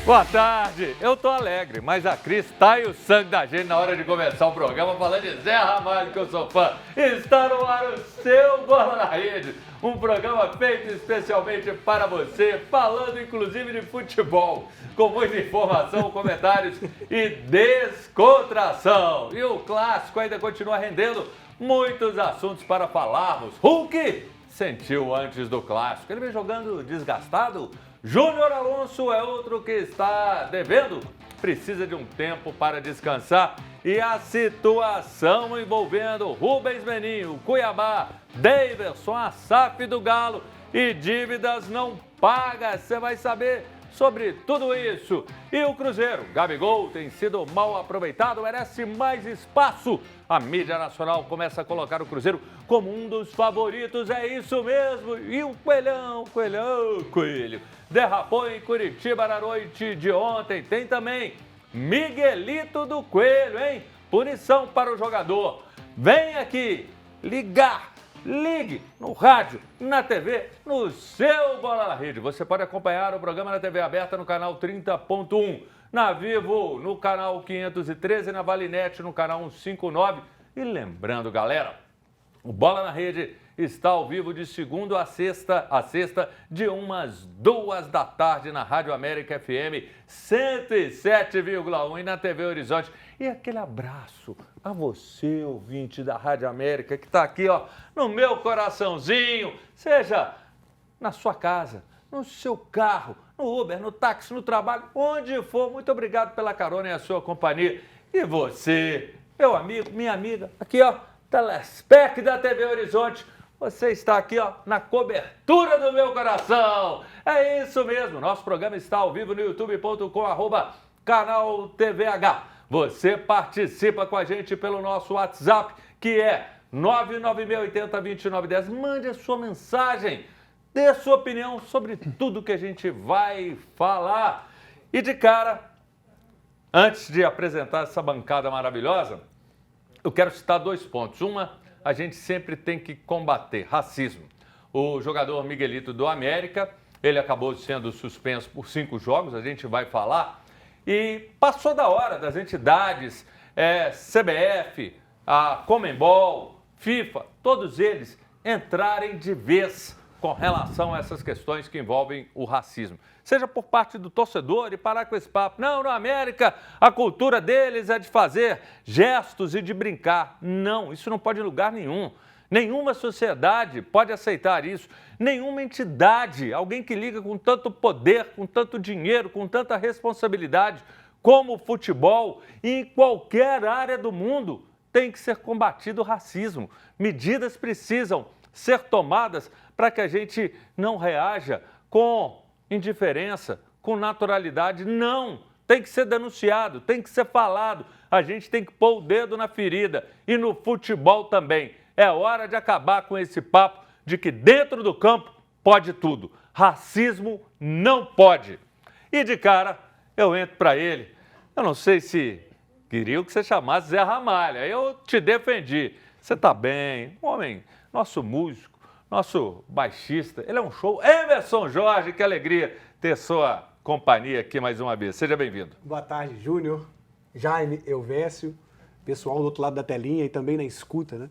Boa tarde, eu tô alegre, mas a Cris tá e o sangue da gente na hora de começar o programa falando de Zé Ramalho, que eu sou fã. Está no ar o seu Bola na Rede, um programa feito especialmente para você, falando inclusive de futebol, com muita informação, comentários e descontração. E o clássico ainda continua rendendo muitos assuntos para falarmos. Hulk sentiu antes do clássico, ele vem jogando desgastado. Júnior Alonso é outro que está devendo, precisa de um tempo para descansar. E a situação envolvendo Rubens Meninho, Cuiabá, Daverson, a SAF do Galo e dívidas não pagas. Você vai saber sobre tudo isso. E o Cruzeiro, Gabigol tem sido mal aproveitado, merece mais espaço. A mídia nacional começa a colocar o Cruzeiro como um dos favoritos, é isso mesmo. E o Coelho, derrapou em Curitiba na noite de ontem. Tem também Miguelito do Coelho, hein? Punição para o jogador. Vem aqui ligue no rádio, na TV, no seu Bola na Rede. Você pode acompanhar o programa na TV aberta no canal 30.1, na Vivo no canal 513, na Valinet no canal 159. E lembrando, galera, o Bola na Rede está ao vivo de segunda a sexta, de umas 2 da tarde na Rádio América FM 107,1 e na TV Horizonte. E aquele abraço a você, ouvinte da Rádio América, que está aqui, ó, no meu coraçãozinho, seja na sua casa, no seu carro, no Uber, no táxi, no trabalho, onde for. Muito obrigado pela carona e a sua companhia. E você, meu amigo, minha amiga, aqui, ó, telespec da TV Horizonte, você está aqui, ó, na cobertura do meu coração. É isso mesmo, nosso programa está ao vivo no youtube.com/canal TVH. Você participa com a gente pelo nosso WhatsApp, que é 996802910. Mande a sua mensagem, dê a sua opinião sobre tudo que a gente vai falar. E de cara, antes de apresentar essa bancada maravilhosa, eu quero citar 2 pontos. Uma, a gente sempre tem que combater racismo. O jogador Miguelito do América, ele acabou sendo suspenso por 5 jogos, a gente vai falar. E passou da hora das entidades, CBF, a Conmebol, FIFA, todos eles entrarem de vez com relação a essas questões que envolvem o racismo. Seja por parte do torcedor e parar com esse papo. Não, na América a cultura deles é de fazer gestos e de brincar. Não, isso não pode em lugar nenhum. Nenhuma sociedade pode aceitar isso. Nenhuma entidade, alguém que liga com tanto poder, com tanto dinheiro, com tanta responsabilidade como o futebol e em qualquer área do mundo, tem que ser combatido o racismo. Medidas precisam ser tomadas para que a gente não reaja com indiferença, com naturalidade. Não, tem que ser denunciado, tem que ser falado. A gente tem que pôr o dedo na ferida e no futebol também. É hora de acabar com esse papo de que dentro do campo pode tudo. Racismo não pode. E de cara, eu entro para ele. Eu não sei se queria que você chamasse Zé Ramalho. Aí eu te defendi. Você tá bem, um homem, nosso músico, nosso baixista. Ele é um show. Emerson Jorge, que alegria ter sua companhia aqui mais uma vez. Seja bem-vindo. Boa tarde, Júnior, Jaime, Elvésio, pessoal do outro lado da telinha e também na escuta, né?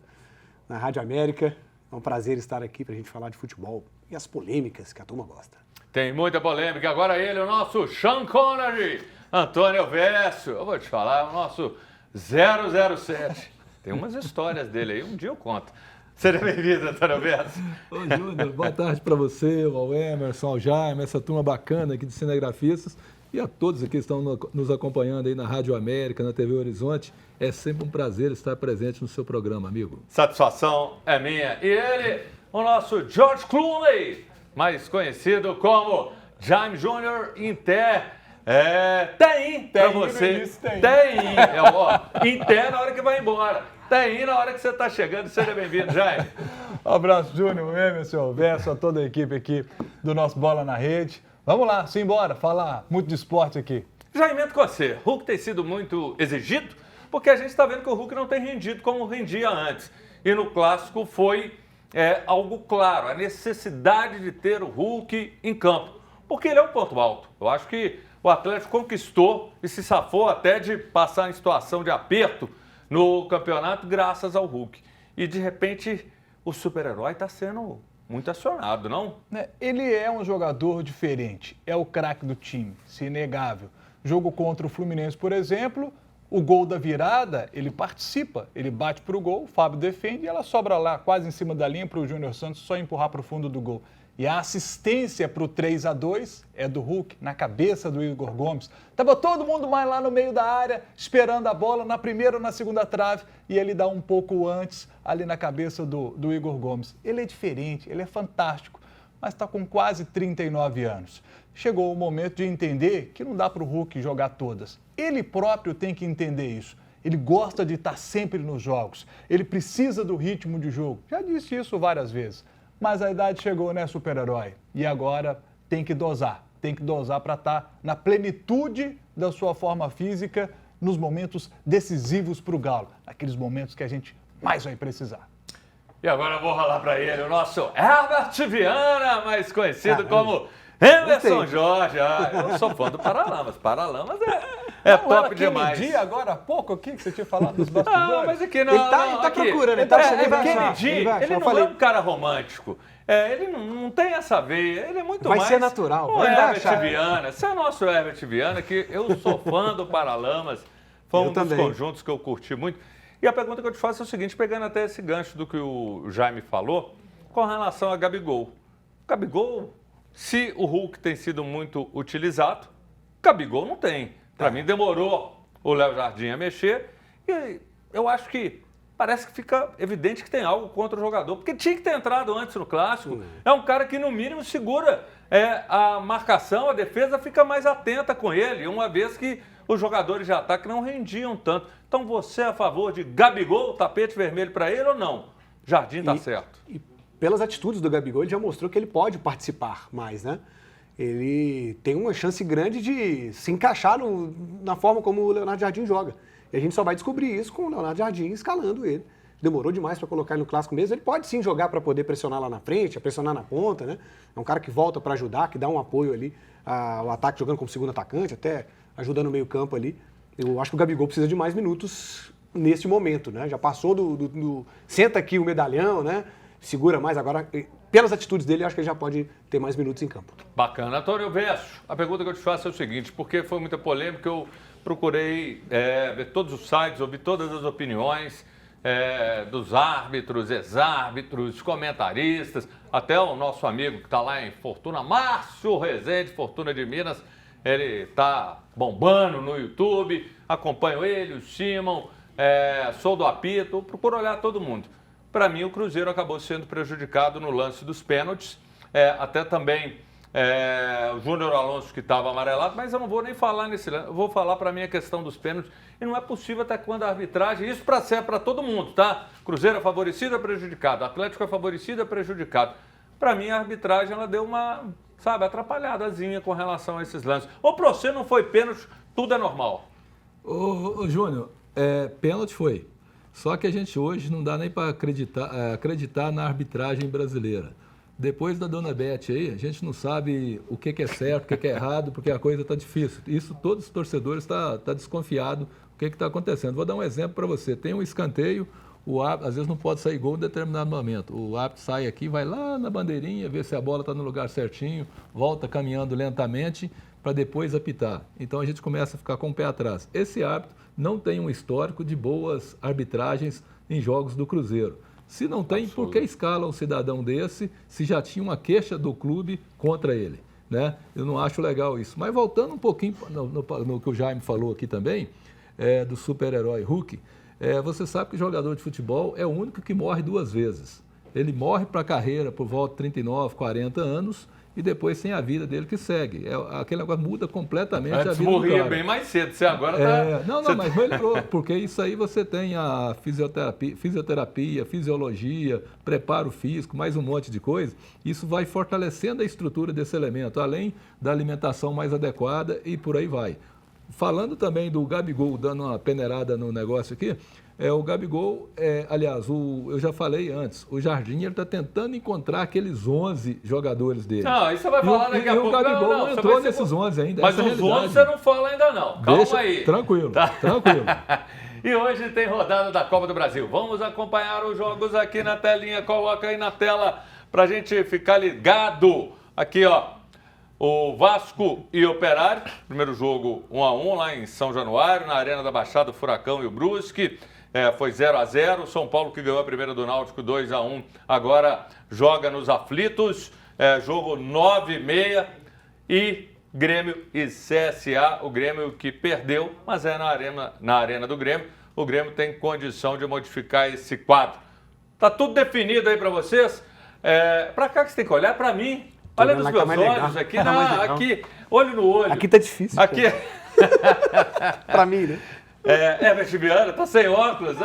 Na Rádio América. É um prazer estar aqui para a gente falar de futebol e as polêmicas que a turma gosta. Tem muita polêmica. Agora ele, o nosso Sean Connery, Antônio Elvésio. Eu vou te falar, o nosso 007. Tem umas histórias dele aí, um dia eu conto. Seja bem-vindo, Antônio Elvésio. Ô, Júnior, boa tarde para você, ao Emerson, ao Jaime, essa turma bacana aqui de cinegrafistas e a todos aqui que estão nos acompanhando aí na Rádio América, na TV Horizonte. É sempre um prazer estar presente no seu programa, amigo. Satisfação é minha. E ele, o nosso George Clooney, mais conhecido como Jaime Júnior Inter. Tem pra você. Tem. Inter na hora que vai embora. Tem na hora que você está chegando. Seja bem-vindo, Jaime. Um abraço, Júnior, Emerson, Elvésio, a toda a equipe aqui do nosso Bola na Rede. Vamos lá, simbora, falar muito de esporte aqui. Já emendo com você. Hulk tem sido muito exigido, porque a gente está vendo que o Hulk não tem rendido como rendia antes. E no Clássico foi algo claro, a necessidade de ter o Hulk em campo, porque ele é um ponto alto. Eu acho que o Atlético conquistou e se safou até de passar em situação de aperto no campeonato graças ao Hulk. E, de repente, o super-herói está sendo muito acionado, não? Ele é um jogador diferente, é o craque do time, isso é inegável. Jogo contra o Fluminense, por exemplo, o gol da virada, ele participa, ele bate para o gol, o Fábio defende e ela sobra lá, quase em cima da linha, para o Júnior Santos só empurrar para o fundo do gol. E a assistência para o 3-2 é do Hulk, na cabeça do Igor Gomes. Estava todo mundo mais lá no meio da área, esperando a bola na primeira ou na segunda trave, e ele dá um pouco antes, ali na cabeça do Igor Gomes. Ele é diferente, ele é fantástico, mas está com quase 39 anos. Chegou o momento de entender que não dá para o Hulk jogar todas. Ele próprio tem que entender isso. Ele gosta de estar sempre nos jogos. Ele precisa do ritmo de jogo. Já disse isso várias vezes. Mas a idade chegou, né, super-herói? E agora tem que dosar. Tem que dosar para estar na plenitude da sua forma física nos momentos decisivos para o Galo. Naqueles momentos que a gente mais vai precisar. E agora eu vou rolar para ele o nosso Herbert Viana, mais conhecido como Emerson Jorge. Eu sou fã do Paralamas. Paralamas é top demais. Dia agora há pouco, o que você tinha falado dos bastidores? Não, mas aqui não. Ele tá procurando, ele tá achando. Ele não é um cara romântico. Ele não tem essa veia, ele é muito vai mais... ser natural. O Herbert Viana, esse é nosso Herbert Viana, que eu sou fã do Paralamas, foi um dos conjuntos que eu curti muito. E a pergunta que eu te faço é o seguinte, pegando até esse gancho do que o Jaime falou, com relação a Gabigol. Gabigol, se o Hulk tem sido muito utilizado, Gabigol não tem. Para mim demorou o Léo Jardim a mexer e eu acho que parece que fica evidente que tem algo contra o jogador, porque tinha que ter entrado antes no Clássico. É um cara que, no mínimo, segura a marcação, a defesa fica mais atenta com ele, uma vez que os jogadores de ataque não rendiam tanto. Então, você é a favor de Gabigol, tapete vermelho para ele ou não? Jardim está certo. E pelas atitudes do Gabigol, ele já mostrou que ele pode participar mais, né? Ele tem uma chance grande de se encaixar na forma como o Leonardo Jardim joga. E a gente só vai descobrir isso com o Leonardo Jardim escalando ele. Demorou demais para colocar ele no Clássico mesmo. Ele pode sim jogar para poder pressionar lá na frente, pressionar na ponta, né? É um cara que volta para ajudar, que dá um apoio ali ao ataque, jogando como segundo atacante, até ajudando no meio campo ali. Eu acho que o Gabigol precisa de mais minutos neste momento, né? Já passou do senta aqui o medalhão, né? Segura mais agora. Pelas atitudes dele, acho que ele já pode ter mais minutos em campo. Bacana. Antônio Verso, a pergunta que eu te faço é o seguinte, porque foi muita polêmica, eu procurei ver todos os sites, ouvir todas as opiniões dos árbitros, ex-árbitros, comentaristas, até o nosso amigo que está lá em Fortuna, Márcio Rezende, Fortuna de Minas, ele está bombando no YouTube, acompanho ele, o Simon, sou do apito, procuro olhar todo mundo. Para mim, o Cruzeiro acabou sendo prejudicado no lance dos pênaltis, até também o Júnior Alonso que estava amarelado, mas eu não vou nem falar nesse lance, eu vou falar para mim a questão dos pênaltis, e não é possível até quando a arbitragem, isso para ser para todo mundo, tá? Cruzeiro é favorecido, é prejudicado, Atlético é favorecido, é prejudicado. Para mim, a arbitragem, ela deu uma, atrapalhadazinha com relação a esses lances. Ou para você não foi pênalti, tudo é normal. Ô Júnior, pênalti foi. Só que a gente hoje não dá nem para acreditar na arbitragem brasileira. Depois da dona Beth aí, a gente não sabe o que é certo, o que é errado, porque a coisa está difícil. Isso todos os torcedores estão desconfiados o que está acontecendo. Vou dar um exemplo para você. Tem um escanteio, o árbitro, às vezes não pode sair gol em determinado momento. O árbitro sai aqui, vai lá na bandeirinha, vê se a bola está no lugar certinho, volta caminhando lentamente para depois apitar. Então a gente começa a ficar com o pé atrás. Esse árbitro não tem um histórico de boas arbitragens em jogos do Cruzeiro. Se não tem, por que escala um cidadão desse se já tinha uma queixa do clube contra ele? Né? Eu não acho legal isso. Mas voltando um pouquinho no que o Jaime falou aqui também, do super-herói Hulk, você sabe que o jogador de futebol é o único que morre duas vezes. Ele morre para a carreira por volta de 39, 40 anos e depois tem a vida dele que segue. Aquele negócio muda completamente a vida do cara. Morria bem mais cedo, você agora está... Não, mas melhorou, porque isso aí você tem a fisioterapia, fisiologia, preparo físico, mais um monte de coisa. Isso vai fortalecendo a estrutura desse elemento, além da alimentação mais adequada e por aí vai. Falando também do Gabigol, dando uma peneirada no negócio aqui, O Gabigol, aliás, eu já falei antes, o Jardim está tentando encontrar aqueles 11 jogadores dele. Não, isso você vai falar daqui a pouco. E o Gabigol não entrou nesses 11 ainda. Mas os 11 você não fala ainda não. Calma aí. Tranquilo, tranquilo. E hoje tem rodada da Copa do Brasil. Vamos acompanhar os jogos aqui na telinha. Coloca aí na tela pra gente ficar ligado. Aqui, ó. O Vasco e Operário. Primeiro jogo 1-1 lá em São Januário, na Arena da Baixada, o Furacão e o Brusque. Foi 0-0. São Paulo que ganhou a primeira do Náutico 2-1. Agora joga nos aflitos. Jogo 9h30. E Grêmio e CSA. O Grêmio que perdeu, mas na arena do Grêmio. O Grêmio tem condição de modificar esse quadro. Tá tudo definido aí para vocês? Para cá que você tem que olhar, para mim. Olha nos meus olhos aqui. Aqui, olho no olho. Aqui tá difícil. Aqui. Para mim, né? Viana, tá sem óculos.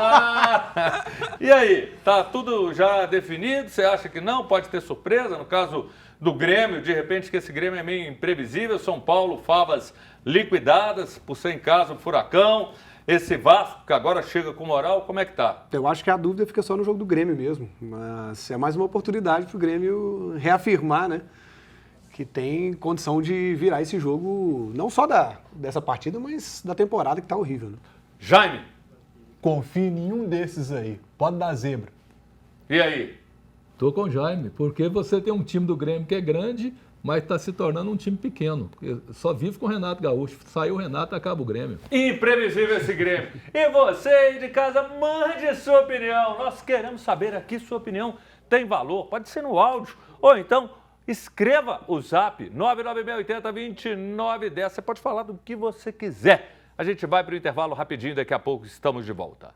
E aí, tá tudo já definido? Você acha que não? Pode ter surpresa? No caso do Grêmio, de repente, que esse Grêmio é meio imprevisível. São Paulo, favas liquidadas, por ser em casa o Furacão. Esse Vasco, que agora chega com moral, como é que tá? Eu acho que a dúvida fica só no jogo do Grêmio mesmo. Mas é mais uma oportunidade para o Grêmio reafirmar, né? Que tem condição de virar esse jogo, não só dessa partida, mas da temporada que tá horrível, né? Jaime. Confie em nenhum desses aí. Pode dar zebra. E aí? Tô com o Jaime, porque você tem um time do Grêmio que é grande, mas está se tornando um time pequeno. Só vive com o Renato Gaúcho. Saiu o Renato, acaba o Grêmio. Imprevisível esse Grêmio. E você aí de casa, mande sua opinião. Nós queremos saber aqui, sua opinião tem valor. Pode ser no áudio ou então escreva o zap 996802910. Você pode falar do que você quiser. A gente vai para o intervalo rapidinho, daqui a pouco estamos de volta.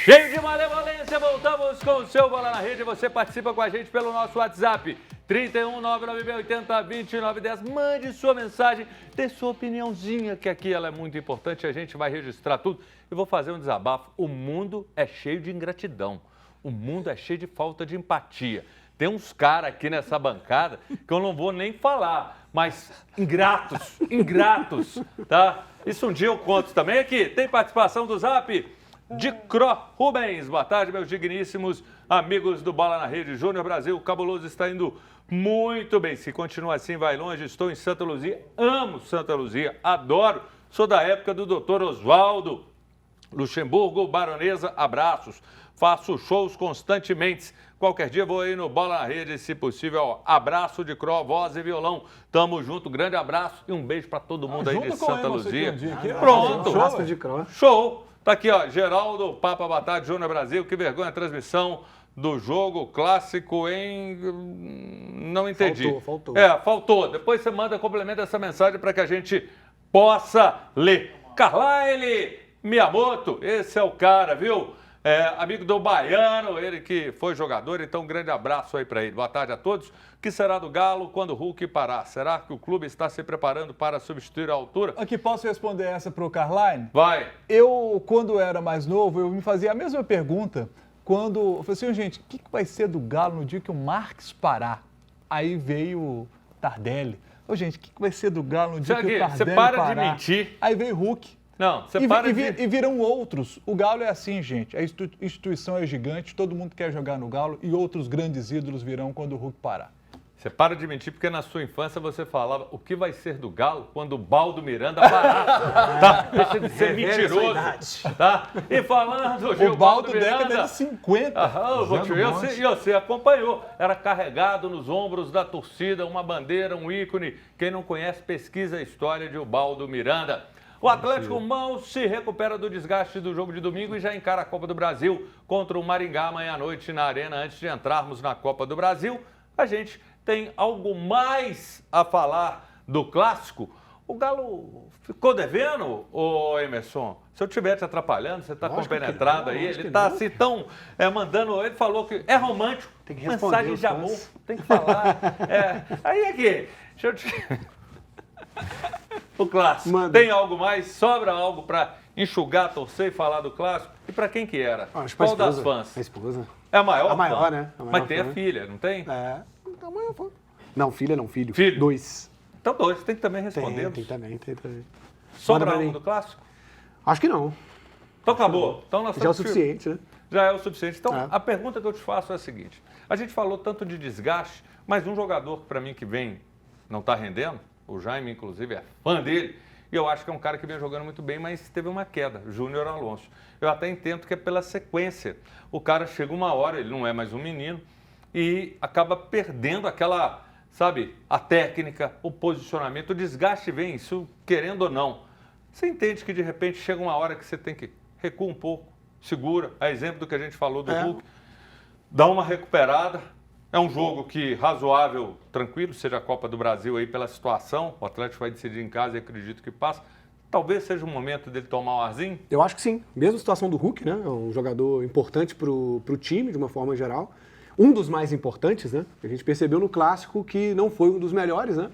Cheio de malevolência, voltamos com o seu Bola na Rede. Você participa com a gente pelo nosso WhatsApp 31996802910. Mande sua mensagem, dê sua opiniãozinha, que aqui ela é muito importante. A gente vai registrar tudo e vou fazer um desabafo. O mundo é cheio de ingratidão. O mundo é cheio de falta de empatia. Tem uns caras aqui nessa bancada que eu não vou nem falar, mas ingratos, tá? Isso um dia eu conto também aqui. Tem participação do Zap de Cro Rubens. Boa tarde, meus digníssimos amigos do Bola na Rede. Júnior Brasil, o Cabuloso está indo muito bem. Se continua assim, vai longe. Estou em Santa Luzia, amo Santa Luzia, adoro. Sou da época do Dr. Oswaldo Luxemburgo, Baronesa, abraços. Faço shows constantemente. Qualquer dia vou aí no Bola na Rede, se possível. Abraço de Cro, voz e violão. Tamo junto, grande abraço e um beijo para todo mundo aí de Santa Luzia. Pronto. Show. Tá aqui, ó, Geraldo, Papa Batata, Júnior Brasil. Que vergonha a transmissão do jogo clássico em... Não entendi. Faltou. Faltou. Depois você manda, complementa essa mensagem para que a gente possa ler. Carlyle Miyamoto, esse é o cara, viu? Amigo do Baiano, ele que foi jogador, então um grande abraço aí para ele. Boa tarde a todos. O que será do Galo quando o Hulk parar? Será que o clube está se preparando para substituir a altura? Aqui, posso responder essa para o Carline? Vai. Eu, quando era mais novo, eu me fazia a mesma pergunta quando... Eu falei assim, gente, o que vai ser do Galo no dia que o Marques parar? Aí veio o Tardelli. Gente, o que vai ser do Galo no dia que o Tardelli parar? Você para de mentir. Aí veio o Hulk. Não, você E virão outros. O Galo é assim, gente. A instituição é gigante, todo mundo quer jogar no Galo e outros grandes ídolos virão quando o Hulk parar. Você para de mentir porque na sua infância você falava o que vai ser do Galo quando o Baldo Miranda parar. Tá? Deixa de ser mentiroso. Tá? E falando de o Baldo década de 50. E você acompanhou. Era carregado nos ombros da torcida, uma bandeira, um ícone. Quem não conhece, pesquisa a história de o Baldo Miranda. O Atlético mal se recupera do desgaste do jogo de domingo e já encara a Copa do Brasil contra o Maringá amanhã à noite na Arena. Antes de entrarmos na Copa do Brasil, a gente tem algo mais a falar do clássico. O Galo ficou devendo, ô Emerson? Se eu estiver te atrapalhando, você está compenetrado aí, ele está assim tão mandando, ele falou que é romântico, tem que mensagem de amor, tem que falar. Aí aqui, deixa eu te... O clássico. Manda. Tem algo mais? Sobra algo para enxugar, torcer e falar do clássico? E para quem que era? Qual das fãs? A esposa. É a maior? A maior, né? Mas tem a filha, não tem? Então, não, filha não, filho. Filho? 2. Então, dois, tem que também responder. Tem também. Sobra Manda pra um mim. do clássico? Acho que não. Então acabou. Então nós Já é o estamos suficiente, né? Já é o suficiente. Então, É. a pergunta que eu te faço é a seguinte. A gente falou tanto de desgaste, mas um jogador que para mim que vem não está rendendo, o Jaime, inclusive, é fã dele, e eu acho que é um cara que vem jogando muito bem, mas teve uma queda, Júnior Alonso. Eu até entendo que é pela sequência. O cara chega uma hora, ele não é mais um menino, e acaba perdendo aquela, sabe, a técnica, o posicionamento, o desgaste vem, isso querendo ou não. Você entende que de repente chega uma hora que você tem que recuar um pouco, segura, a exemplo do que a gente falou do Hulk, dá uma recuperada. É um jogo que razoável, tranquilo, seja a Copa do Brasil aí pela situação, o Atlético vai decidir em casa e acredito que passa. Talvez seja o momento dele tomar um arzinho. Eu acho que sim. Mesmo a situação do Hulk, né? É um jogador importante pro time, de uma forma geral. Um dos mais importantes, né? A gente percebeu no Clássico que não foi um dos melhores, né?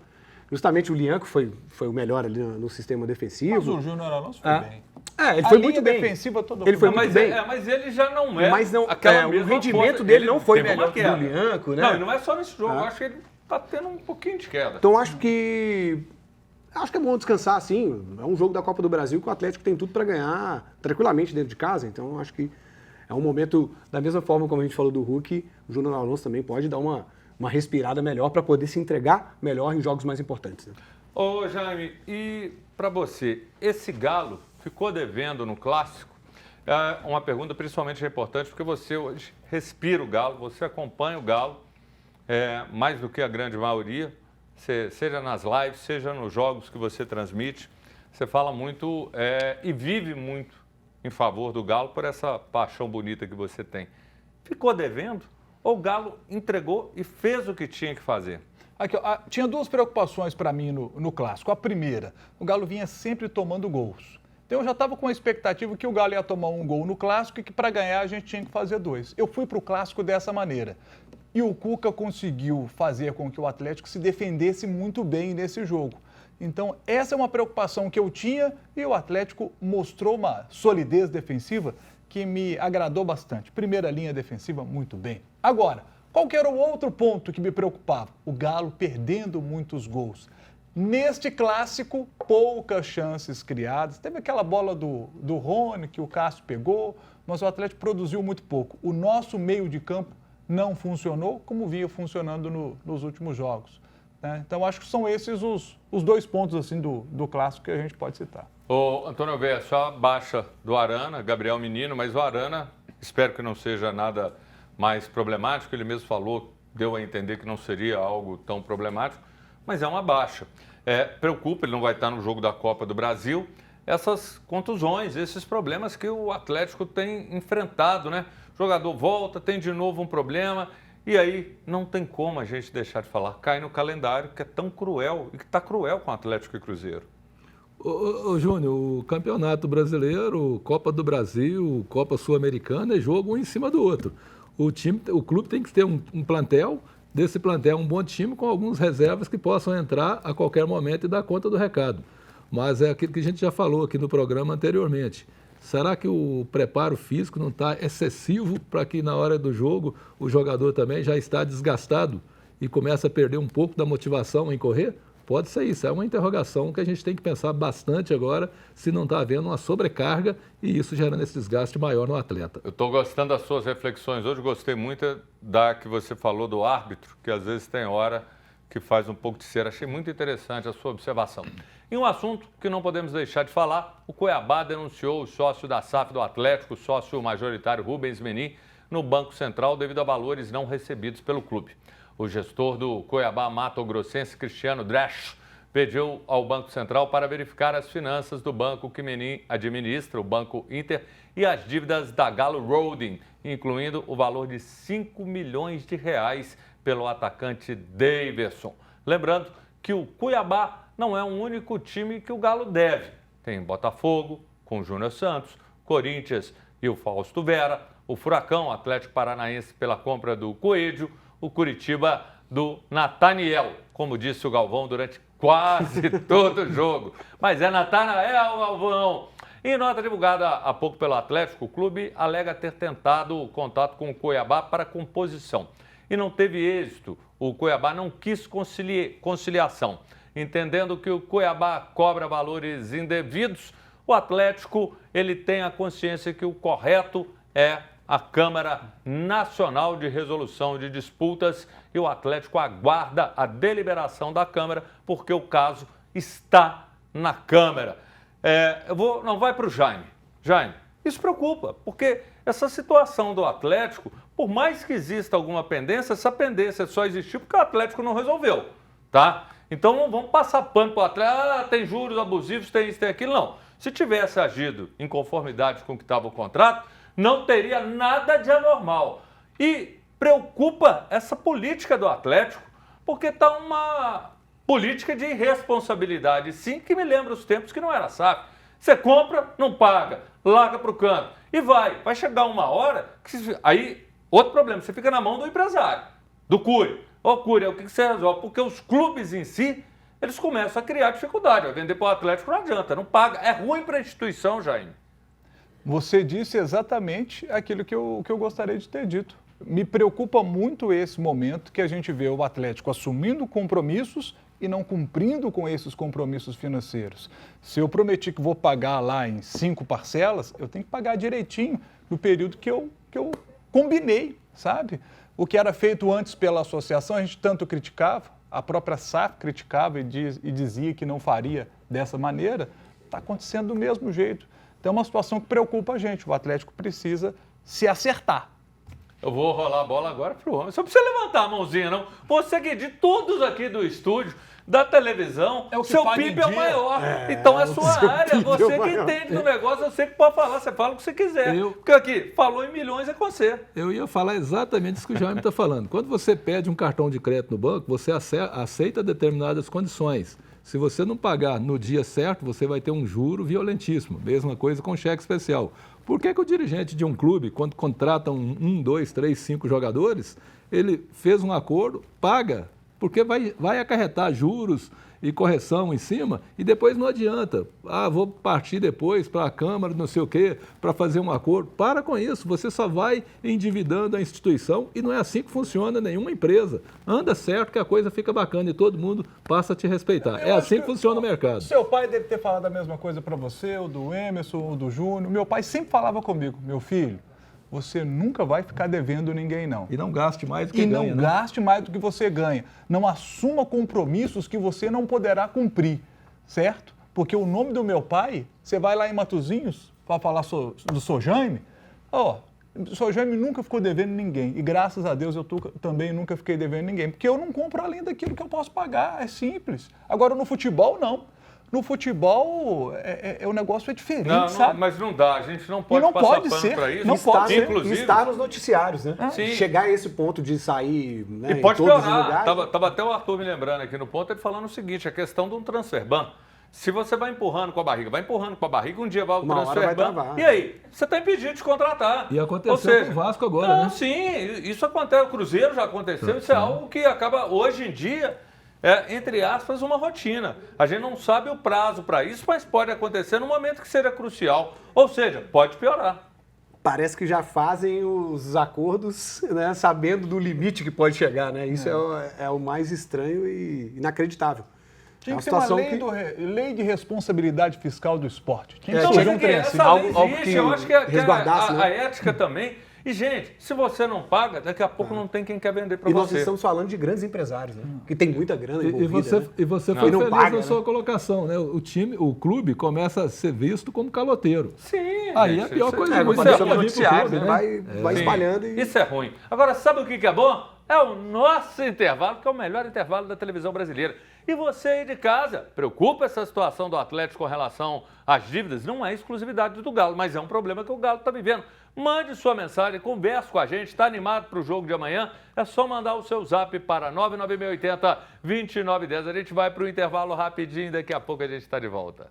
Justamente o Lianco foi o melhor ali no sistema defensivo. Mas o Júnior Alonso foi bem. Ele A foi linha muito bem. defensiva toda Ele foi foi muito Mas, bem. mas ele já não é Mas não, aquela o mesma rendimento força. dele Ele não foi teve uma melhor que o queda. do Lianco, né? Não, e não é só nesse jogo, eu acho que ele está tendo um pouquinho de queda. Então acho que é bom descansar assim. É um jogo da Copa do Brasil que o Atlético tem tudo para ganhar tranquilamente dentro de casa. Então acho que é um momento, da mesma forma como a gente falou do Hulk, o Júnior Alonso também pode dar uma respirada melhor para poder se entregar melhor em jogos mais importantes. Né? Ô Jaime, e para você, esse Galo ficou devendo no Clássico? É uma pergunta principalmente importante porque você hoje respira o Galo, você acompanha o Galo mais do que a grande maioria, seja nas lives, seja nos jogos que você transmite. Você fala muito e vive muito em favor do Galo por essa paixão bonita que você tem. Ficou devendo ou o Galo entregou e fez o que tinha que fazer? Aqui, ó, tinha duas preocupações para mim no Clássico. A primeira, o Galo vinha sempre tomando gols. Então eu já estava com a expectativa que o Galo ia tomar um gol no Clássico e que para ganhar a gente tinha que fazer 2. Eu fui para o Clássico dessa maneira. E o Cuca conseguiu fazer com que o Atlético se defendesse muito bem nesse jogo. Então essa é uma preocupação que eu tinha e o Atlético mostrou uma solidez defensiva que me agradou bastante. Primeira linha defensiva, muito bem. Agora, qual que era o outro ponto que me preocupava? O Galo perdendo muitos gols. Neste Clássico, poucas chances criadas. Teve aquela bola do Rony que o Cássio pegou, mas o Atlético produziu muito pouco. O nosso meio de campo não funcionou como vinha funcionando nos últimos jogos. Né? Então, acho que são esses os 2 pontos assim, do Clássico que a gente pode citar. Ô, Antônio Veia, só baixa do Arana, Gabriel Menino, mas o Arana, espero que não seja nada mais problemático. Ele mesmo falou, deu a entender que não seria algo tão problemático, mas é uma baixa. Preocupa, ele não vai estar no jogo da Copa do Brasil, essas contusões, esses problemas que o Atlético tem enfrentado, né? O jogador volta, tem de novo um problema, e aí não tem como a gente deixar de falar. Cai no calendário que é tão cruel, e que está cruel com o Atlético e Cruzeiro. Ô Júnior, o Campeonato Brasileiro, Copa do Brasil, Copa Sul-Americana é jogo um em cima do outro. O clube tem que ter um plantel, desse plantel um bom time com algumas reservas que possam entrar a qualquer momento e dar conta do recado. Mas é aquilo que a gente já falou aqui no programa anteriormente. Será que o preparo físico não está excessivo para que na hora do jogo o jogador também já está desgastado e começa a perder um pouco da motivação em correr? Pode ser isso, é uma interrogação que a gente tem que pensar bastante agora se não está havendo uma sobrecarga e isso gerando esse desgaste maior no atleta. Eu estou gostando das suas reflexões hoje, gostei muito da que você falou do árbitro, que às vezes tem hora que faz um pouco de cera. Achei muito interessante a sua observação. E um assunto que não podemos deixar de falar, o Cuiabá denunciou o sócio da SAF do Atlético, o sócio majoritário Rubens Menin, no Banco Central devido a valores não recebidos pelo clube. O gestor do Cuiabá Mato Grossense, Cristiano Dresch, pediu ao Banco Central para verificar as finanças do banco que Menin administra, o Banco Inter, e as dívidas da Galo Holding, incluindo o valor de 5 milhões de reais pelo atacante Daverson. Lembrando que o Cuiabá não é o único time que o Galo deve. Tem Botafogo, com o Júnior Santos, Corinthians e o Fausto Vera, o Furacão, Atlético Paranaense pela compra do Coelho, o Curitiba do Nataniel, como disse o Galvão durante quase todo o jogo. Mas é Natanael, Galvão! Em nota divulgada há pouco pelo Atlético, o clube alega ter tentado contato com o Cuiabá para composição e não teve êxito. O Cuiabá não quis conciliação. entendendo que o Cuiabá cobra valores indevidos, o Atlético ele tem a consciência que o correto é a Câmara Nacional de Resolução de Disputas e o Atlético aguarda a deliberação da Câmara porque o caso está na Câmara. Não vai para o Jaime. Jaime, isso preocupa, porque essa situação do Atlético, por mais que exista alguma pendência, essa pendência só existiu porque o Atlético não resolveu, tá? Então não vamos passar pano para o Atlético, tem juros abusivos, tem isso, tem aquilo, não. Se tivesse agido em conformidade com o que estava o contrato, não teria nada de anormal. E preocupa essa política do Atlético, porque está uma política de irresponsabilidade, sim, que me lembra os tempos que não era SAF. Você compra, não paga, larga para o canto e vai chegar uma hora que aí, outro problema, você fica na mão do empresário, do Cury. Ô Cury, o que você resolve? Porque os clubes em si, eles começam a criar dificuldade. Vai vender para o Atlético não adianta, não paga. É ruim para a instituição, Jaime. Você disse exatamente aquilo que eu gostaria de ter dito. Me preocupa muito esse momento que a gente vê o Atlético assumindo compromissos e não cumprindo com esses compromissos financeiros. Se eu prometi que vou pagar lá em 5 parcelas, eu tenho que pagar direitinho no período que eu combinei, sabe? O que era feito antes pela associação, a gente tanto criticava, a própria SAF criticava e dizia que não faria dessa maneira, está acontecendo do mesmo jeito. Então é uma situação que preocupa a gente, o Atlético precisa se acertar. Eu vou rolar a bola agora pro homem. Só precisa levantar a mãozinha, não. Você que de todos aqui do estúdio, da televisão, é o que seu PIB é o maior. Então é sua área. Você que entende do negócio, você que pode falar. Você fala o que você quiser. Porque aqui, falou em milhões, é com você. Eu ia falar exatamente isso que o Jaime está falando. Quando você pede um cartão de crédito no banco, você aceita determinadas condições. Se você não pagar no dia certo, você vai ter um juro violentíssimo. Mesma coisa com cheque especial. Por que o dirigente de um clube, quando contrata 1, 2, 3, 5 jogadores, ele fez um acordo, paga, porque vai acarretar juros e correção em cima e depois não adianta. Vou partir depois para a Câmara, não sei o quê, para fazer um acordo. Para com isso, você só vai endividando a instituição e não é assim que funciona nenhuma empresa. Anda certo que a coisa fica bacana e todo mundo passa a te respeitar. É assim que funciona o mercado. Seu pai deve ter falado a mesma coisa para você, o do Emerson, o do Júnior. Meu pai sempre falava comigo, meu filho, você nunca vai ficar devendo ninguém, não. E não gaste mais do que ganha. E não gaste mais do que você ganha. Não assuma compromissos que você não poderá cumprir, certo? Porque o nome do meu pai, você vai lá em Matosinhos para falar do Sr. Jaime, o Sr. Jaime nunca ficou devendo ninguém. E graças a Deus eu também nunca fiquei devendo ninguém. Porque eu não compro além daquilo que eu posso pagar, é simples. Agora no futebol, não. No futebol, o negócio é diferente, sabe? Mas não dá, a gente não pode passar pano para isso. Não pode ser. Inclusive, está nos noticiários, né? Chegar a esse ponto de sair, né, e pode em todos piorar. os lugares. Tava até o Arthur me lembrando aqui no ponto, ele falando o seguinte, a questão de um transfer ban. Se você vai empurrando com a barriga, um dia vai o transfer ban. E aí? Você está impedido de contratar. E aconteceu com o Vasco agora, né? Sim, isso acontece. O Cruzeiro já aconteceu, isso é algo que acaba hoje em dia... entre aspas, uma rotina. A gente não sabe o prazo para isso, mas pode acontecer no momento que seja crucial. Ou seja, pode piorar. Parece que já fazem os acordos, né, sabendo do limite que pode chegar, né? Isso é o mais estranho e inacreditável. Tinha que ser uma lei de responsabilidade fiscal do esporte. Tinha que ser um trem assim. Algo que eu acho que resguardasse, a ética também... E, gente, se você não paga, daqui a pouco não tem quem quer vender para você. E nós estamos falando de grandes empresários, né? Que tem muita grana envolvida. E você foi feliz na sua colocação, né? O clube começa a ser visto como caloteiro. Isso Aí é a pior coisa do mundo. Vai espalhando. Isso é ruim. Agora, sabe o que é bom? É o nosso intervalo, que é o melhor intervalo da televisão brasileira. E você aí de casa, preocupa essa situação do Atlético com relação às dívidas? Não é exclusividade do Galo, mas é um problema que o Galo está vivendo. Mande sua mensagem, converse com a gente, está animado para o jogo de amanhã? É só mandar o seu zap para 99680-2910. A gente vai para o intervalo rapidinho, daqui a pouco a gente está de volta.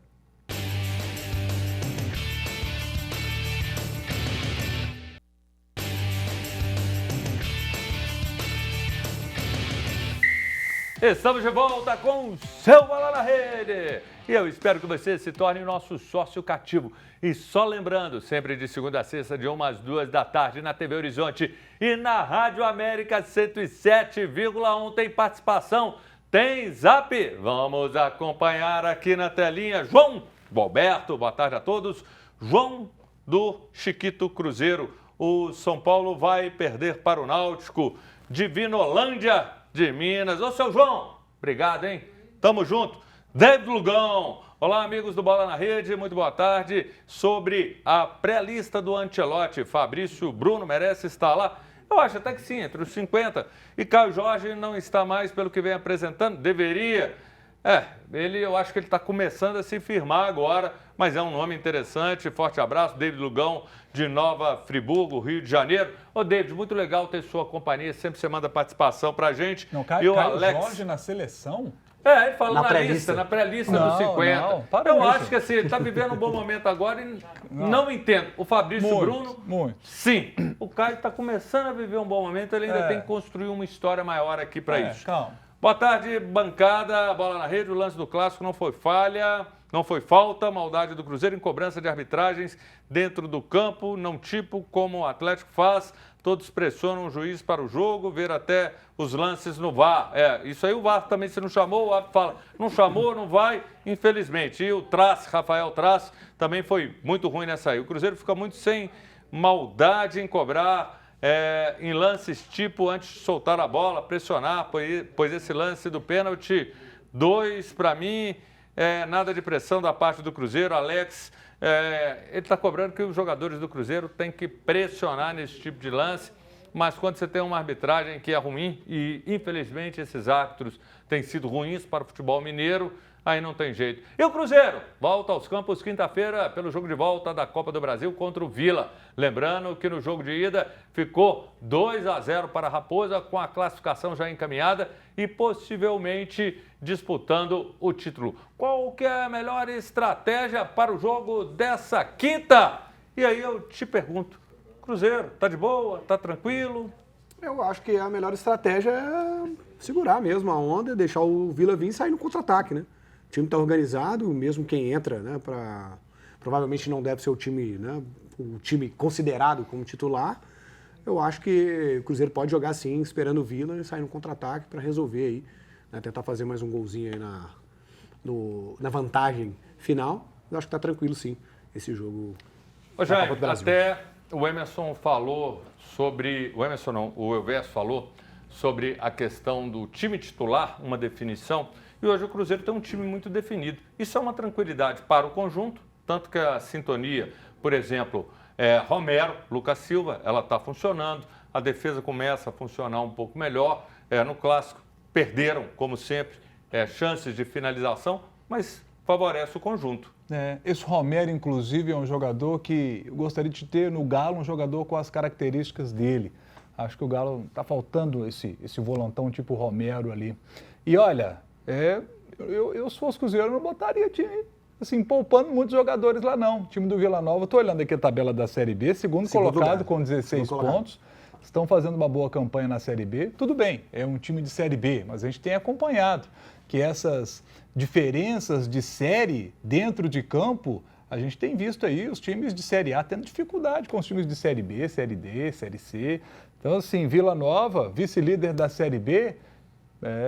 Estamos de volta com o seu Bola na Rede. E eu espero que você se torne nosso sócio cativo. E só lembrando, sempre de segunda a sexta, de 1 às 2 da tarde, na TV Horizonte e na Rádio América 107,1 tem participação tem Zap? Vamos acompanhar aqui na telinha. João Alberto, boa tarde a todos. João do Chiquito Cruzeiro. O São Paulo vai perder para o Náutico. Divinolândia de Minas. Ô, seu João, obrigado, hein? Tamo junto. David Lugão. Olá, amigos do Bola na Rede, muito boa tarde. Sobre a pré-lista do Ancelotti, Fabrício Bruno merece estar lá? Eu acho até que sim, entre os 50. E Caio Jorge não está mais, pelo que vem apresentando, deveria. Eu acho que ele está começando a se firmar agora, mas é um nome interessante. Forte abraço, David Lugão, de Nova Friburgo, Rio de Janeiro. Ô, David, muito legal ter sua companhia, sempre você manda participação pra gente. Não, e Caio Alex... Jorge na seleção? Ele falou Na pré-lista. na pré-lista dos 50. Não, Eu acho que assim, ele está vivendo um bom momento agora e não entendo. O Fabrício Bruno, muito. Sim. O Caio está começando a viver um bom momento, ele ainda tem que construir uma história maior aqui para isso. Calma. Boa tarde, bancada, Bola na Rede. O lance do Clássico não foi falha, não foi falta, maldade do Cruzeiro em cobrança de arbitragens dentro do campo, não tipo como o Atlético faz. Todos pressionam o juiz para o jogo, ver até os lances no VAR. Isso aí o VAR também, se não chamou, o VAR fala, não chamou, não vai, infelizmente. E o Rafael Traz, também foi muito ruim nessa aí. O Cruzeiro fica muito sem maldade em cobrar em lances tipo antes de soltar a bola, pressionar, pois esse lance do pênalti 2, para mim, nada de pressão da parte do Cruzeiro. Alex, ele está cobrando que os jogadores do Cruzeiro têm que pressionar nesse tipo de lance, mas quando você tem uma arbitragem que é ruim, e infelizmente esses árbitros têm sido ruins para o futebol mineiro, aí não tem jeito. E o Cruzeiro volta aos campos quinta-feira pelo jogo de volta da Copa do Brasil contra o Vila. Lembrando que no jogo de ida ficou 2-0 para a Raposa, com a classificação já encaminhada e possivelmente disputando o título. Qual que é a melhor estratégia para o jogo dessa quinta? E aí eu te pergunto, Cruzeiro, tá de boa? Tá tranquilo? Eu acho que a melhor estratégia é segurar mesmo a onda e deixar o Vila vir e sair no contra-ataque, né? O time está organizado, mesmo quem entra, né, provavelmente não deve ser o time, né, o time considerado como titular. Eu acho que o Cruzeiro pode jogar sim, esperando o Vila e sair no contra-ataque para resolver aí, né, tentar fazer mais um golzinho aí na vantagem final. Eu acho que está tranquilo sim, esse jogo. Ô, Jair, até o Emerson falou sobre... O Emerson não, o Elvésio falou sobre a questão do time titular, uma definição, e hoje o Cruzeiro tem um time muito definido. Isso é uma tranquilidade para o conjunto, tanto que a sintonia, por exemplo, Romero, Lucas Silva, ela está funcionando, a defesa começa a funcionar um pouco melhor. No Clássico, perderam, como sempre, chances de finalização, mas favorece o conjunto. Esse Romero, inclusive, é um jogador que eu gostaria de ter no Galo, um jogador com as características dele. Acho que o Galo está faltando esse volantão tipo Romero ali. E olha, eu se fosse Cruzeiro, eu não botaria time, assim, poupando muitos jogadores lá não. O time do Vila Nova, estou olhando aqui a tabela da Série B, segundo colocado com 16 pontos. Estão fazendo uma boa campanha na Série B. Tudo bem, é um time de Série B, mas a gente tem acompanhado que essas diferenças de série dentro de campo, a gente tem visto aí os times de Série A tendo dificuldade com os times de Série B, Série D, Série C. Então, assim, Vila Nova, vice-líder da Série B,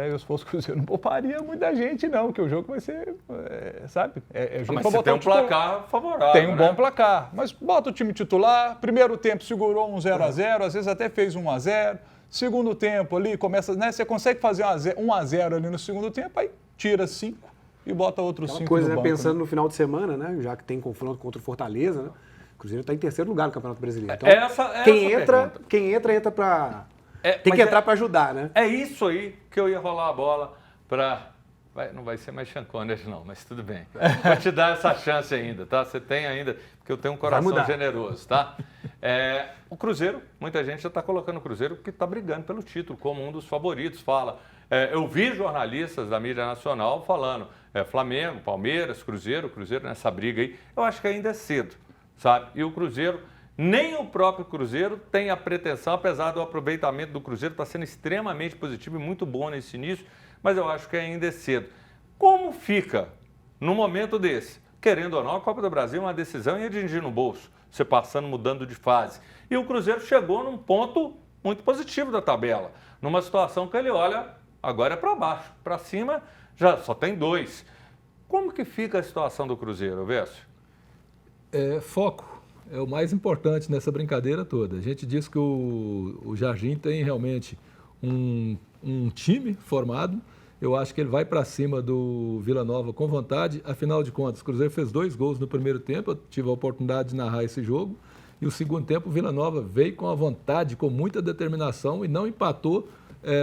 eu se fosse Cruzeiro não pouparia muita gente não, porque o jogo vai ser, sabe? Jogo mas você tem um placar favorável, tem um bom placar, mas bota o time titular, primeiro tempo segurou um 0-0, às vezes até fez 1-0, segundo tempo ali começa, né? Você consegue fazer 1-0 ali no segundo tempo, aí tira 5 e bota outros 5 coisa, no banco. Pensando no final de semana, né? Já que tem confronto contra o Fortaleza, né? O Cruzeiro está em terceiro lugar no Campeonato Brasileiro. Então, quem entra para... tem que entrar para ajudar, né? É isso aí que eu ia rolar a bola para... Não vai ser mais Chancones não, mas tudo bem. Vou te dar essa chance ainda, tá? Você tem ainda, porque eu tenho um coração generoso, tá? O Cruzeiro, muita gente já está colocando o Cruzeiro que está brigando pelo título, como um dos favoritos, fala. Eu vi jornalistas da mídia nacional falando Flamengo, Palmeiras, Cruzeiro nessa briga aí. Eu acho que ainda é cedo, sabe? E o Cruzeiro, nem o próprio Cruzeiro tem a pretensão, apesar do aproveitamento do Cruzeiro estar sendo extremamente positivo e muito bom nesse início, mas eu acho que ainda é cedo. Como fica no momento desse? Querendo ou não, a Copa do Brasil é uma decisão e é dinheiro no bolso, você passando, mudando de fase. E o Cruzeiro chegou num ponto muito positivo da tabela, numa situação que ele olha agora é para baixo. Para cima já só tem 2. Como que fica a situação do Cruzeiro, Vécio? Foco é o mais importante nessa brincadeira toda. A gente diz que o Jardim tem realmente um time formado. Eu acho que ele vai para cima do Vila Nova com vontade. Afinal de contas, o Cruzeiro fez 2 gols no primeiro tempo. Eu tive a oportunidade de narrar esse jogo. E o segundo tempo, o Vila Nova veio com a vontade, com muita determinação e não empatou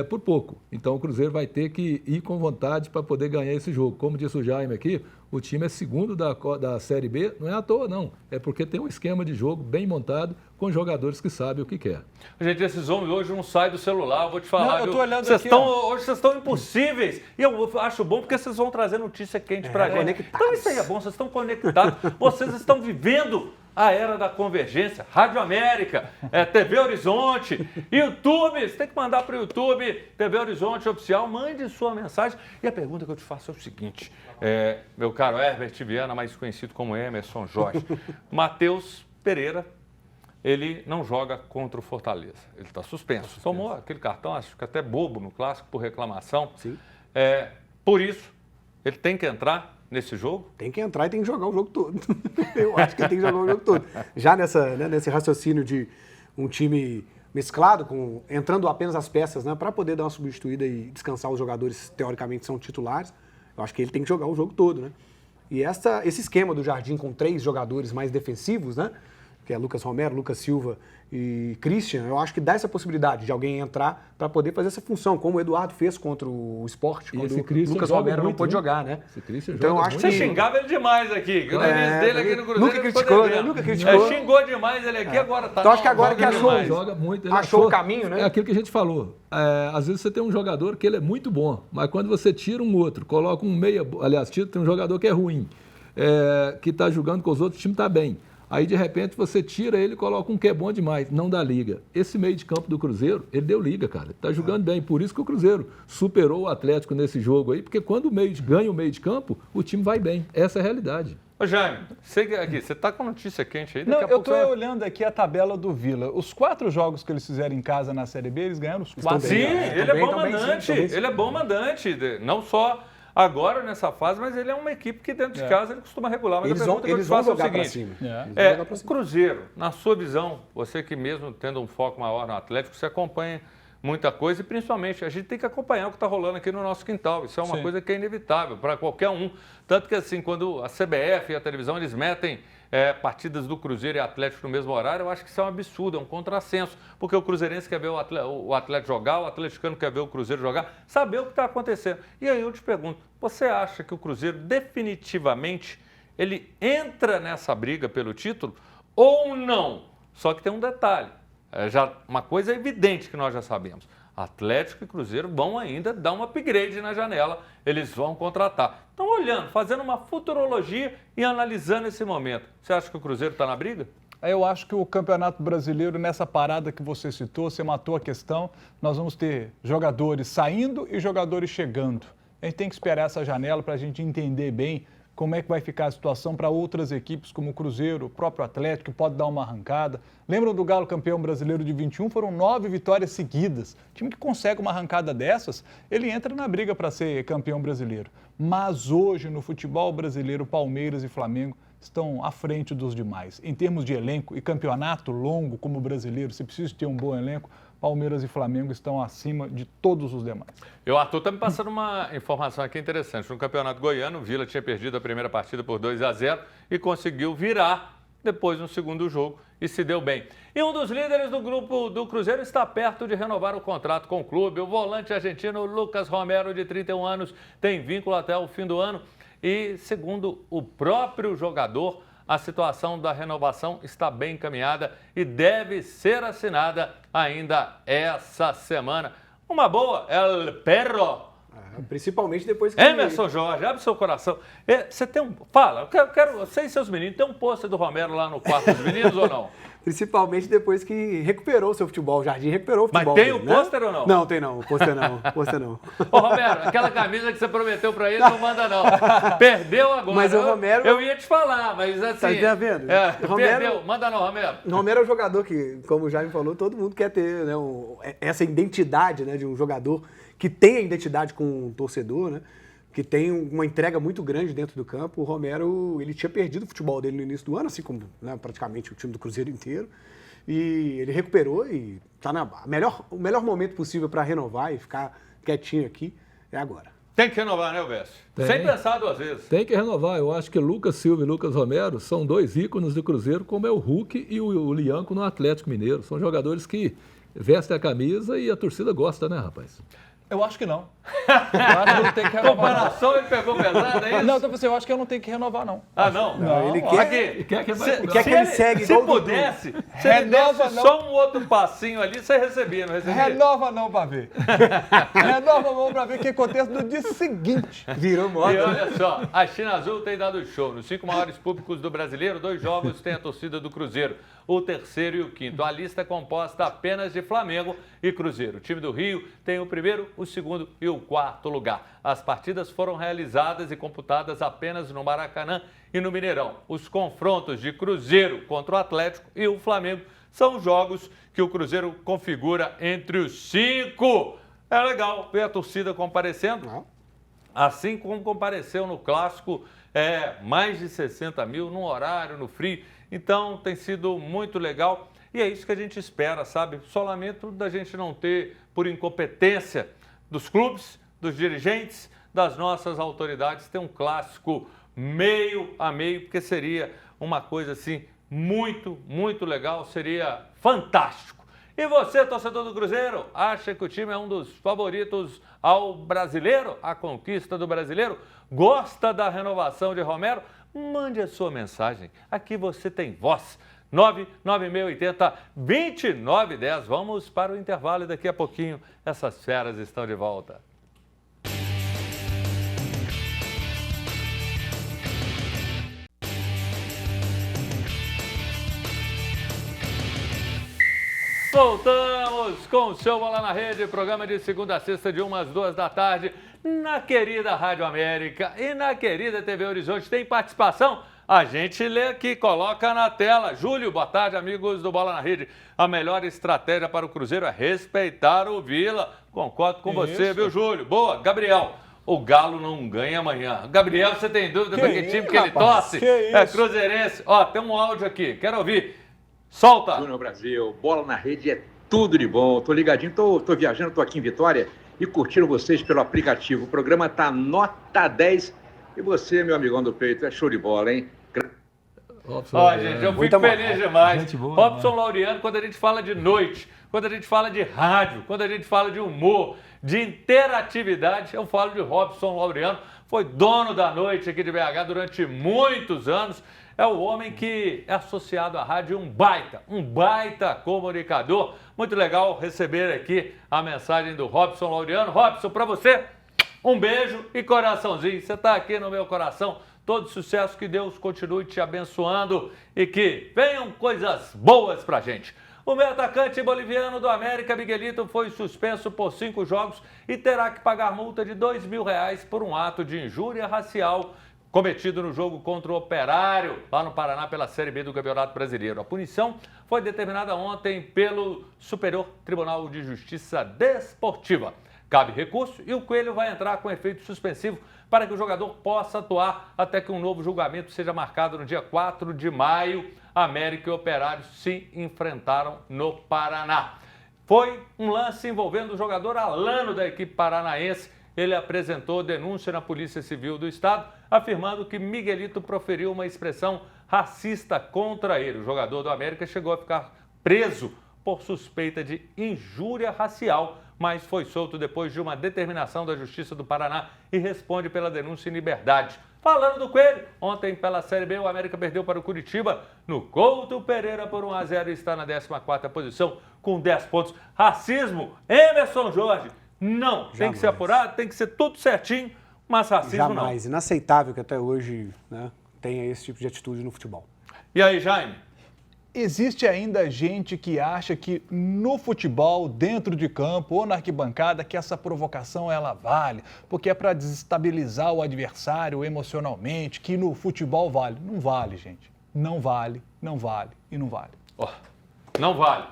por pouco. Então, o Cruzeiro vai ter que ir com vontade para poder ganhar esse jogo. Como disse o Jaime aqui, o time é segundo da Série B. Não é à toa, não. É porque tem um esquema de jogo bem montado com jogadores que sabem o que quer. Gente, esses homens hoje não saem do celular, eu vou te falar. Não, eu tô olhando vocês aqui, hoje vocês estão impossíveis. E eu acho bom porque vocês vão trazer notícia quente pra gente. Conectados. Então isso aí é bom, vocês estão conectados. Vocês estão vivendo a era da convergência. Rádio América, TV Horizonte, YouTube. Você tem que mandar para o YouTube, TV Horizonte Oficial. Mande sua mensagem. E a pergunta que eu te faço é o seguinte. Meu caro Herbert Viana, mais conhecido como Emerson Jorge. Matheus Pereira, ele não joga contra o Fortaleza. Ele está suspenso. Tomou aquele cartão, acho que até bobo no clássico, por reclamação. Sim. Por isso, ele tem que entrar nesse jogo? Tem que entrar e tem que jogar o jogo todo. Eu acho que tem que jogar o jogo todo. Já nesse raciocínio de um time mesclado, entrando apenas as peças, né, para poder dar uma substituída e descansar os jogadores que teoricamente são titulares, eu acho que ele tem que jogar o jogo todo, né? E esse esquema do Jardim com 3 jogadores mais defensivos, né? Que é Lucas Romero, Lucas Silva e Christian, eu acho que dá essa possibilidade de alguém entrar para poder fazer essa função, como o Eduardo fez contra o Sport, quando o Lucas Romero não pôde jogar, né? Esse Christian então eu joga acho Você que xingava ele demais aqui. No início dele aqui no Cruzeiro. Nunca criticou, né? Nunca criticou. Xingou demais ele aqui, agora tá. Então acho que agora que achou, joga muito, achou o caminho, né? É aquilo que a gente falou. Às vezes você tem um jogador que ele é muito bom, mas quando você tira um outro, coloca um meia... Aliás, tem um jogador que é ruim, que está jogando com os outros, o time está bem. Aí, de repente, você tira ele e coloca um que é bom demais. Não dá liga. Esse meio de campo do Cruzeiro, ele deu liga, cara. Ele tá jogando bem. Por isso que o Cruzeiro superou o Atlético nesse jogo aí, porque quando ganha o meio de campo, o time vai bem. Essa é a realidade. Ô, Jaime, você tá com notícia quente aí? Não, eu tô olhando aqui a tabela do Vila. Os 4 jogos que eles fizeram em casa na Série B, eles ganharam os 4. Sim, ele é bom mandante. Ele é bom mandante. Não só agora nessa fase, mas ele é uma equipe que dentro de casa ele costuma regular. Mas eles a pergunta que eu te vão faço é o jogar pra seguinte. cima. O Cruzeiro, na sua visão, você que mesmo tendo um foco maior no Atlético, você acompanha muita coisa e principalmente a gente tem que acompanhar o que está rolando aqui no nosso quintal. Isso é uma coisa que é inevitável para qualquer um. Tanto que assim, quando a CBF e a televisão eles metem partidas do Cruzeiro e Atlético no mesmo horário, eu acho que isso é um absurdo, é um contrassenso, porque o cruzeirense quer ver o Atlético jogar, o atleticano quer ver o Cruzeiro jogar, saber o que está acontecendo. E aí eu te pergunto, você acha que o Cruzeiro definitivamente ele entra nessa briga pelo título ou não? Só que tem um detalhe, uma coisa evidente que nós já sabemos. Atlético e Cruzeiro vão ainda dar um upgrade na janela, eles vão contratar. Então, olhando, fazendo uma futurologia e analisando esse momento, você acha que o Cruzeiro está na briga? Eu acho que o Campeonato Brasileiro, nessa parada que você citou, você matou a questão, nós vamos ter jogadores saindo e jogadores chegando. A gente tem que esperar essa janela para a gente entender bem como é que vai ficar a situação para outras equipes como o Cruzeiro, o próprio Atlético, que pode dar uma arrancada. Lembram do Galo campeão brasileiro de 21? Foram 9 vitórias seguidas. O time que consegue uma arrancada dessas, ele entra na briga para ser campeão brasileiro. Mas hoje, no futebol brasileiro, Palmeiras e Flamengo estão à frente dos demais. Em termos de elenco e campeonato longo como o brasileiro, se precisa ter um bom elenco, Palmeiras e Flamengo estão acima de todos os demais. E o Arthur está me passando uma informação aqui interessante. No Campeonato Goiano, o Vila tinha perdido a primeira partida por 2-0 e conseguiu virar depois no segundo jogo e se deu bem. E um dos líderes do grupo do Cruzeiro está perto de renovar o contrato com o clube. O volante argentino Lucas Romero, de 31 anos, tem vínculo até o fim do ano. E, segundo o próprio jogador, a situação da renovação está bem encaminhada e deve ser assinada ainda essa semana. Uma boa, El Perro. Principalmente depois que... Emerson Jorge, abre seu coração. Você tem um... Fala, eu quero você e seus meninos. Tem um pôster do Romero lá no quarto dos meninos ou não? Principalmente depois que recuperou o seu futebol. O Jardim recuperou o futebol. Mas tem dele, o pôster, né? Ou não? Não, tem não. O pôster não. Pôster não. Ô, Romero, aquela camisa que você prometeu pra ele, não manda não. Perdeu agora. Mas o Romero... Eu ia te falar, mas assim... Tá vendo? Romero... Perdeu. Manda não, Romero. O Romero é um jogador que, como o Jaime falou, todo mundo quer ter, né, essa identidade, né, de um jogador que tem a identidade com o torcedor, né? Que tem uma entrega muito grande dentro do campo. O Romero, ele tinha perdido o futebol dele no início do ano, assim como, né, praticamente o time do Cruzeiro inteiro. E ele recuperou e está o melhor momento possível para renovar e ficar quietinho aqui é agora. Tem que renovar, né, Elvésio? Sem pensar duas vezes. Tem que renovar. Eu acho que Lucas Silva e Lucas Romero são dois ícones do Cruzeiro, como é o Hulk e o Lianco no Atlético Mineiro. São jogadores que vestem a camisa e a torcida gosta, né, rapaz? Eu acho que não. Eu acho que não tem que renovar. Comparação, ele pegou pesado, é isso? Não, então eu acho que eu não tenho que renovar, não. Ah, não? Ele quer, Se que ele segue se igual o Dudu. pudesse, se ele desse só um outro passinho ali, você recebia, não recebia? Renova não pra ver. Renova não pra ver o que acontece no dia seguinte. Virou E moda. olha só, a China Azul tem dado show. Nos 5 maiores públicos do brasileiro, 2 jogos tem a torcida do Cruzeiro. O terceiro e o quinto. A lista é composta apenas de Flamengo e Cruzeiro. O time do Rio tem o primeiro, o segundo e o quarto lugar. As partidas foram realizadas e computadas apenas no Maracanã e no Mineirão. Os confrontos de Cruzeiro contra o Atlético e o Flamengo são jogos que o Cruzeiro configura entre os 5. É legal ver a torcida comparecendo. Assim como compareceu no Clássico, mais de 60 mil, num horário, no frio. Então, tem sido muito legal e é isso que a gente espera, sabe? Só lamento da gente não ter, por incompetência dos clubes, dos dirigentes, das nossas autoridades, ter um clássico meio a meio, porque seria uma coisa assim muito, muito legal, seria fantástico. E você, torcedor do Cruzeiro, acha que o time é um dos favoritos ao brasileiro, à conquista do brasileiro? Gosta da renovação de Romero? Mande a sua mensagem. Aqui você tem voz. 99680-2910. Vamos para o intervalo e daqui a pouquinho essas feras estão de volta. Voltamos com o seu Bola na Rede, programa de segunda a sexta de 1 às 2 da tarde, na querida Rádio América e na querida TV Horizonte. Tem participação? A gente lê aqui, coloca na tela. Júlio, boa tarde, amigos do Bola na Rede. A melhor estratégia para o Cruzeiro é respeitar o Vila. Concordo com você, viu, Júlio? Boa. Gabriel, o Galo não ganha amanhã. Gabriel, você tem dúvida para que time que ele torce? É cruzeirense. Ó, tem um áudio aqui, quero ouvir. Solta! Júnior Brasil, Bola na Rede é tudo de bom. Tô ligadinho, tô viajando, tô aqui em Vitória e curtindo vocês pelo aplicativo. O programa tá nota 10 e você, meu amigão do peito, é show de bola, hein? Ó, gente, eu fico feliz demais. Gente boa, Robson Laureano, quando a gente fala de noite, quando a gente fala de rádio, quando a gente fala de humor, de interatividade, eu falo de Robson Laureano. Foi dono da noite aqui de BH durante muitos anos. É o homem que é associado à rádio, um baita comunicador. Muito legal receber aqui a mensagem do Robson Laureano. Robson, para você, um beijo e coraçãozinho. Você está aqui no meu coração. Todo sucesso, que Deus continue te abençoando e que venham coisas boas pra gente. O meio atacante boliviano do América, Miguelito, foi suspenso por 5 jogos e terá que pagar multa de R$2.000 por um ato de injúria racial cometido no jogo contra o Operário, lá no Paraná, pela Série B do Campeonato Brasileiro. A punição foi determinada ontem pelo Superior Tribunal de Justiça Desportiva. Cabe recurso e o Coelho vai entrar com efeito suspensivo para que o jogador possa atuar até que um novo julgamento seja marcado no dia 4 de maio. América e Operário se enfrentaram no Paraná. Foi um lance envolvendo o jogador Alano da equipe paranaense. Ele apresentou denúncia na Polícia Civil do Estado, afirmando que Miguelito proferiu uma expressão racista contra ele. O jogador do América chegou a ficar preso por suspeita de injúria racial, mas foi solto depois de uma determinação da Justiça do Paraná e responde pela denúncia em liberdade. Falando do Coelho, ontem pela Série B, o América perdeu para o Curitiba no Couto Pereira por 1-0 e está na 14ª posição com 10 pontos. Racismo, Emerson Jorge, não. Tem que ser apurado, tem que ser tudo certinho, mas racismo não. Jamais. Inaceitável que até hoje, né, tenha esse tipo de atitude no futebol. E aí, Jaime? Existe ainda gente que acha que no futebol, dentro de campo ou na arquibancada, que essa provocação ela vale, porque é para desestabilizar o adversário emocionalmente, que no futebol vale. Não vale, gente. Não vale, não vale e não vale. Oh, não vale.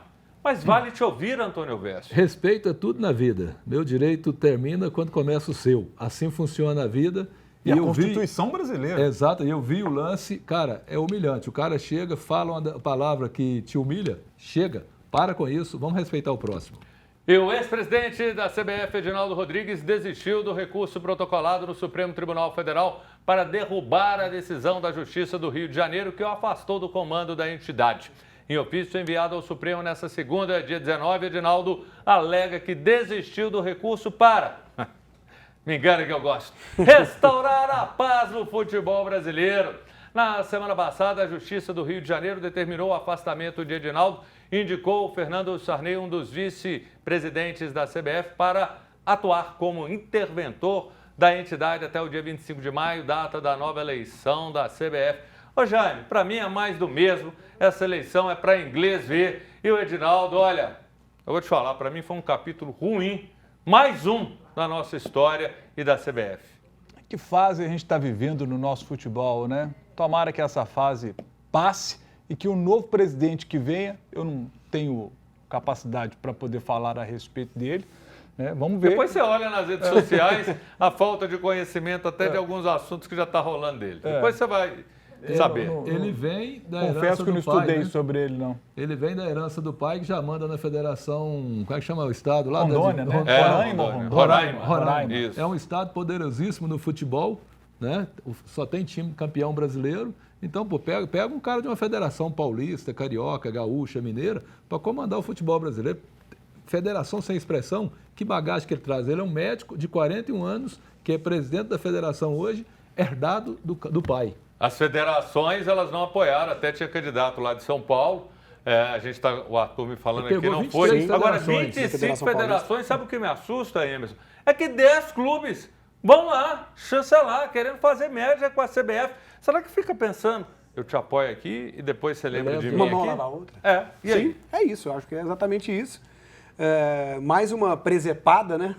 Mas vale te ouvir, Antônio Vécio. Respeito é tudo na vida. Meu direito termina quando começa o seu. Assim funciona a vida. E a eu Constituição brasileira. Exato, e eu vi o lance, cara, é humilhante. O cara chega, fala uma palavra que te humilha, chega, para com isso, vamos respeitar o próximo. E o ex-presidente da CBF, Edinaldo Rodrigues, desistiu do recurso protocolado no Supremo Tribunal Federal para derrubar a decisão da Justiça do Rio de Janeiro que o afastou do comando da entidade. Em ofício enviado ao Supremo nesta segunda, dia 19, Edinaldo alega que desistiu do recurso para, me engana que eu gosto, restaurar a paz no futebol brasileiro. Na semana passada, a Justiça do Rio de Janeiro determinou o afastamento de Edinaldo e indicou o Fernando Sarney, um dos vice-presidentes da CBF, para atuar como interventor da entidade até o dia 25 de maio, data da nova eleição da CBF. Ô Jaime, para mim é mais do mesmo, essa eleição é para inglês ver. E o Edinaldo, olha, eu vou te falar, para mim foi um capítulo ruim, mais um da nossa história e da CBF. Que fase a gente está vivendo no nosso futebol, né? Tomara que essa fase passe e que o novo presidente que venha, eu não tenho capacidade para poder falar a respeito dele, né? Vamos ver. Depois você olha nas redes sociais a falta de conhecimento até de alguns assuntos que já está rolando dele. Depois você vai saber. Ele vem da herança Confesso que eu não do pai, estudei né? sobre ele, não. Ele vem da herança do pai que já manda na federação, como é que chama o estado lá? Rondônia, né? Roraima. Isso. É um estado poderosíssimo no futebol, né? Só tem time campeão brasileiro. Então, pô, pega um cara de uma federação paulista, carioca, gaúcha, mineira, para comandar o futebol brasileiro. Federação sem expressão, que bagagem que ele traz? Ele é um médico de 41 anos, que é presidente da federação hoje, herdado do pai. As federações, elas não apoiaram, até tinha candidato lá de São Paulo. O Arthur me falando aqui, não foi. Agora, 25 federações, sabe o que me assusta, Emerson? É que 10 clubes vão lá chancelar, querendo fazer média com a CBF. Será que fica pensando, eu te apoio aqui e depois você lembra de mim Uma aqui? mão lava a outra. E aí? Sim, é isso, eu acho que é exatamente isso. Mais uma presepada, né?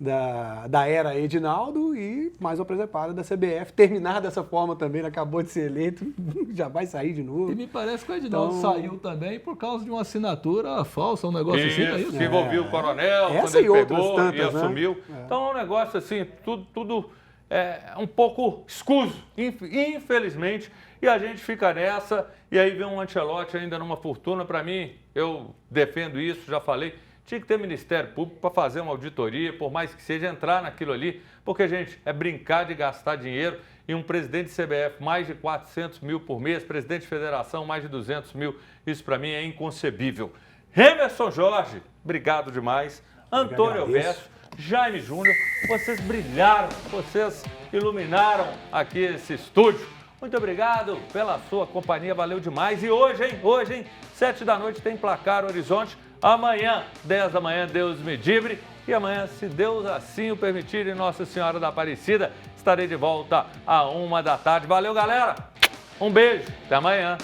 Da era Edinaldo e mais uma presepada da CBF. Terminar dessa forma também, ele acabou de ser eleito, já vai sair de novo. E me parece que o Edinaldo saiu também por causa de uma assinatura falsa, um negócio assim, é isso? Se envolveu o coronel, Essa quando ele e outras pegou tantas, e assumiu. né? Então é um negócio assim, tudo um pouco escuso, infelizmente, e a gente fica nessa, e aí vem um Ancelotti ainda numa fortuna. Para mim, eu defendo isso, já falei, tinha que ter Ministério Público para fazer uma auditoria, por mais que seja entrar naquilo ali, porque, gente, é brincar de gastar dinheiro. E um presidente de CBF, mais de 400 mil por mês, presidente de federação, mais de 200 mil, isso para mim é inconcebível. Emerson Jorge, obrigado demais. Antônio Vécio, Jaime Júnior, vocês brilharam, vocês iluminaram aqui esse estúdio. Muito obrigado pela sua companhia, valeu demais. E hoje, 7 da noite tem Placar Horizonte. Amanhã, 10 da manhã, Deus me livre. E amanhã, se Deus assim o permitir, e Nossa Senhora da Aparecida, estarei de volta à 1 da tarde. Valeu, galera! Um beijo, até amanhã.